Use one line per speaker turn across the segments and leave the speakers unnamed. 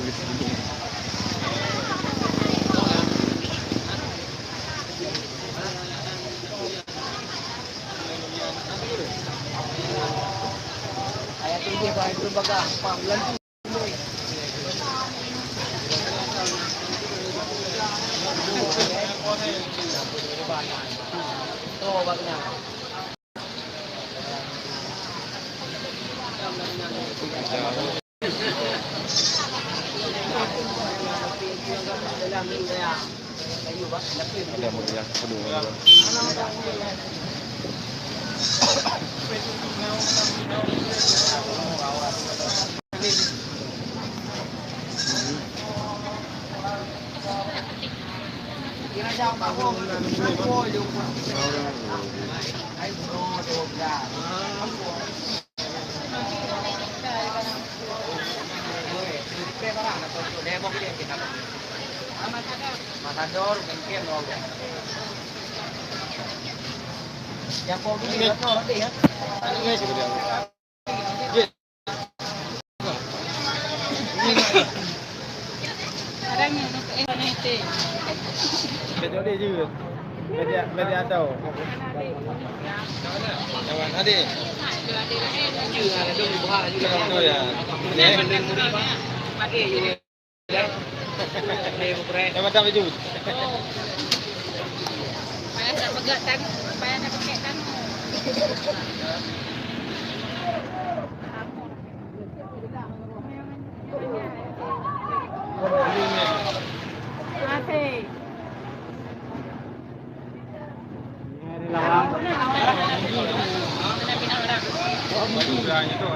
Ayat tinggi apa itu baga? Panggilan tu. Oh, bagnya.
Ada mau yang kedua.
Matador, bengkel dong. Yang kau ini berapa nanti ya?
Ini sebenarnya.
Ada yang nak ini.
Betul dia juga. Media tahu. Yang mana dia?
Juga ada dong buah juga.
Betul ya.
Ini benda murah pak. Pakai juga.
Yang mana baju?
Payah nak pegang tan, payah nak pakai tan. Masih.
Jumlahnya tu.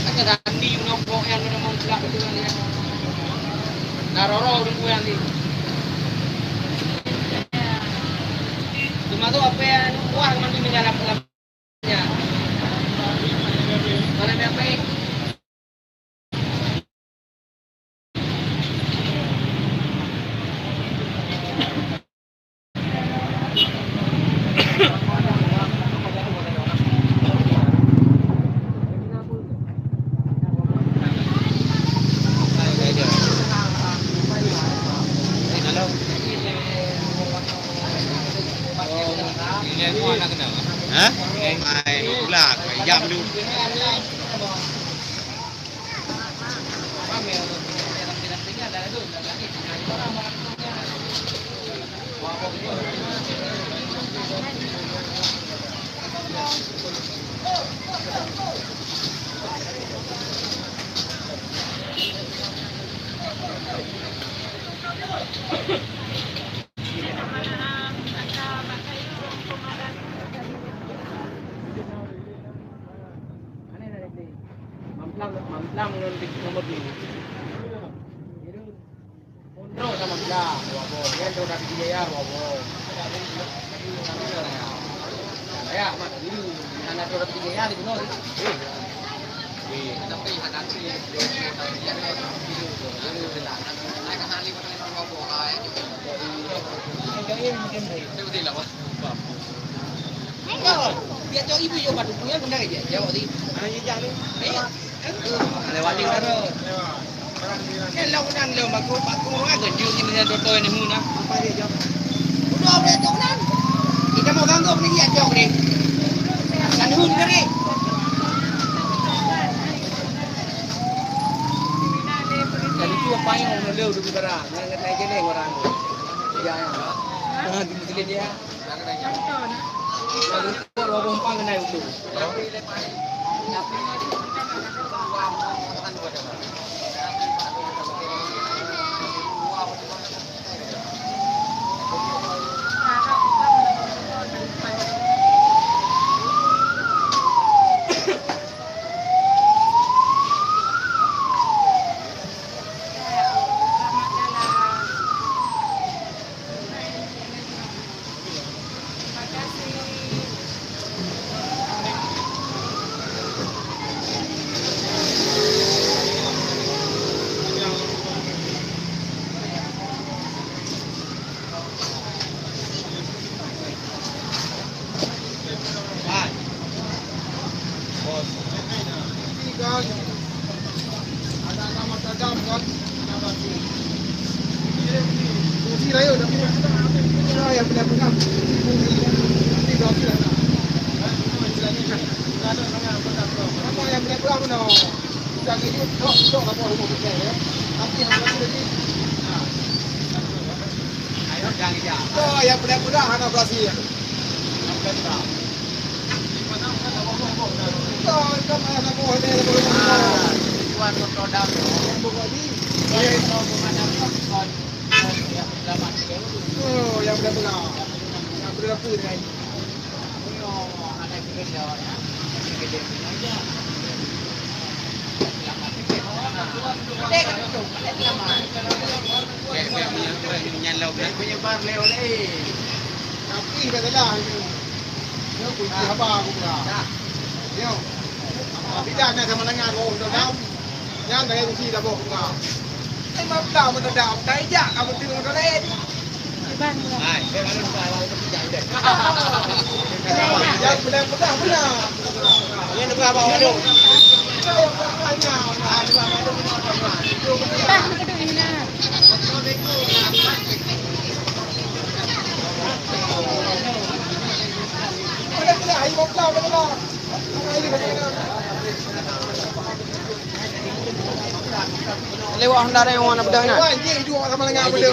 Ada ganti nombok yang mau belak itu kan ya. Naroro rumpu yang di. Cuma tu apa yang kuah mandi menyalap lapnya. Mana yang baik?
Hah? Mai pula ayam tu.
Mamplang nomor 2. Kontrol sama belah, wabo. Dia tu dah pergi ya, wabo. Ya, mak ini anak tu dah pergi ya di benar. Tapi anak tu dia naik ke hari mana wabo hai. Ini mungkin baik. Betul lah, wah. Dia cho ibu yo batu punya benda aja. Jawab di. Mana jejak ni? Lewat di mana? Kalau nan lo baku orang kerja ni dia dotoi ni mun ah. Apa dia jawab? Udah boleh jawab nan. Kita mau ganggu ni dia jawab ni. Kan hun kari. Jadi tu apa yang orang leu dulu barang. Ngan naik geleng orang. Ya ya. Ah di sini dia. Kalau orang pang naik tu.
kan. Ada nama Saddam kan. Fungsi raya tapi kita yang benar-benar fungsi berapa dah. Apa yang benar-benar mana? Jangan ikut dok apa rumah kita ya. Tapi hanya lagi.
Ayo jangan ya.
Oh yang benar-benar hanya operasi. Kau kan ayah nak buat dia boleh.
Tuan produk.
Bukan di.
Kalau pemadam kon yang selamat itu.
Oh yang benar-benar. Yang benar-benar ni.
Oh, ada kerja ya. Kerja aja. Penyebar oleh
Tapi katalah ini. Dia kunci apa aku pula. Dia. Tidak nak sama dengan orang dalam. Yang dari kunci dah bawa pula. Ai mà đào mà đào cái dạ à một tiếng nó lên.
Ban lah.
Hai, saya baru bawa ke pijak deh.
Yang benar-benar benar.
Ini nak bawa dulu.
Saya banyak.
Ban kedua ini nak.
Ada tidak ai mau tahu benar. Ini bagaimana?
Lewat Honda ada yang warna pedang
Wah, ini dua sama dengan benda.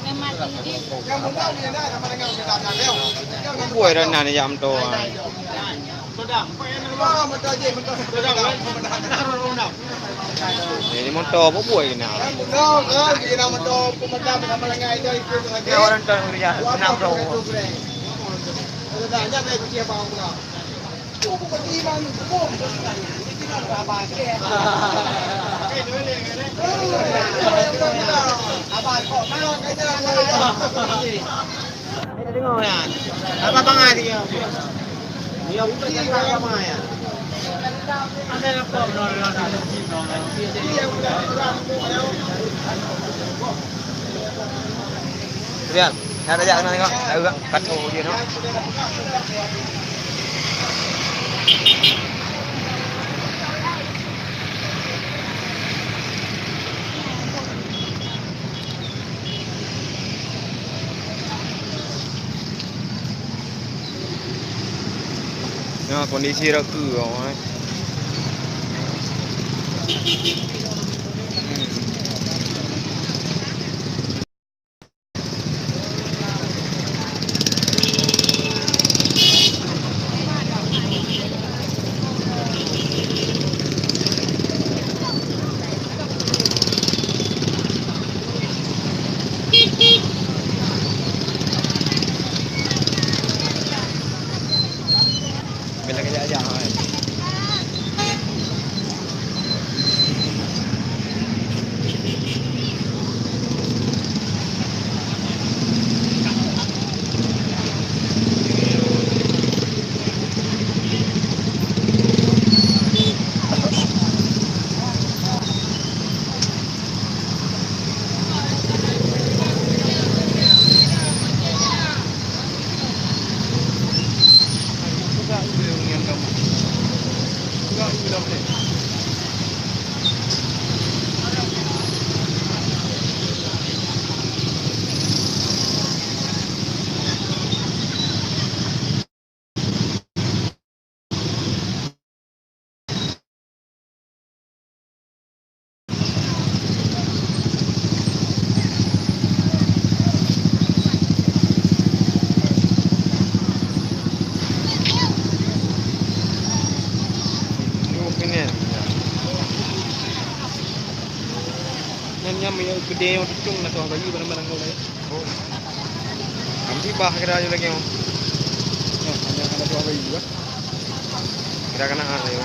Yang mati ni.
Yang muda punya dah sama dengan benda dah leo.
Buổi rồi nè giảm to.
Wah, betul je betul.
Ini motor apa buổi nào?
Betul, kan kita betul pemadam sama dengan itu ikut saja.
Ya orang tuh ya senang to.
Dah jangan ikut dia bang pula. Tu bukan iman, bom. Abang kok mana kata
Kita dengar ya. Apa bangai dia? Dia bukan apa bangai ya. Ada apa benar-benar ada cinta.
dia sudah
Rian, ada jak nak tengok. Tahu tak? Kacau dia no. Nah, kondisi raku orang. Bila kejap-kejap kan. Nyam yang gede yang ticung nak tuang baju barang-barang kau lagi. Oh. Kami bah kira aja lagi yang. Hanya ada tuang baju juga. Kira kena ada yo.